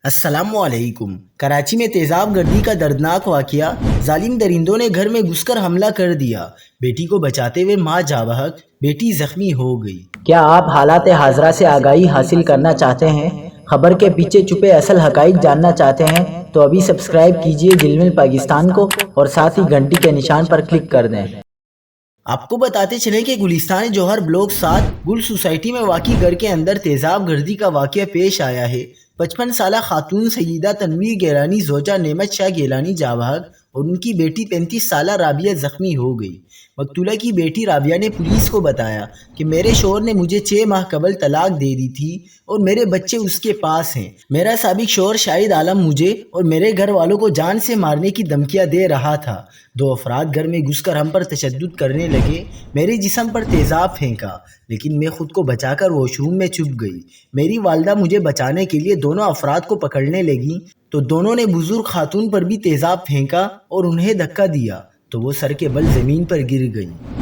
السلام علیکم۔ کراچی میں تیزاب گردی کا دردناک واقعہ، ظالم درندوں نے گھر میں گھس کر حملہ کر دیا، بیٹی کو بچاتے ہوئے ماں جاں بحق، بیٹی زخمی ہو گئی۔ کیا آپ حالات حاضرہ سے آگاہی حاصل کرنا چاہتے ہیں؟ خبر کے پیچھے چھپے اصل حقائق جاننا چاہتے ہیں تو ابھی سبسکرائب کیجئے دل مل پاکستان کو اور ساتھ ہی گھنٹی کے نشان پر کلک کر دیں۔ آپ کو بتاتے چلیں کہ گلستان جوہر بلاک 7 گل سوسائٹی میں واقع گھر کے اندر تیزاب گردی کا واقعہ پیش آیا ہے۔ 55 سالہ خاتون سیدہ تنویر گیلانی زوجہ نعمت شاہ گیلانی جاں بحق اور ان کی بیٹی 35 سالہ رابعہ زخمی ہو گئی۔ مقتولہ کی بیٹی رابعہ نے پولیس کو بتایا کہ میرے شوہر نے مجھے 6 ماہ قبل طلاق دے دی تھی اور میرے بچے اس کے پاس ہیں۔ میرا سابق شوہر شاہد عالم مجھے اور میرے گھر والوں کو جان سے مارنے کی دھمکیاں دے رہا تھا۔ 2 افراد گھر میں گھس کر ہم پر تشدد کرنے لگے، میرے جسم پر تیزاب پھینکا، لیکن میں خود کو بچا کر واش روم میں چھپ گئی۔ میری والدہ مجھے بچانے کے لیے دونوں افراد کو پکڑنے لگیں تو دونوں نے بزرگ خاتون پر بھی تیزاب پھینکا اور انہیں دھکا دیا تو وہ سر کے بل زمین پر گر گئیں۔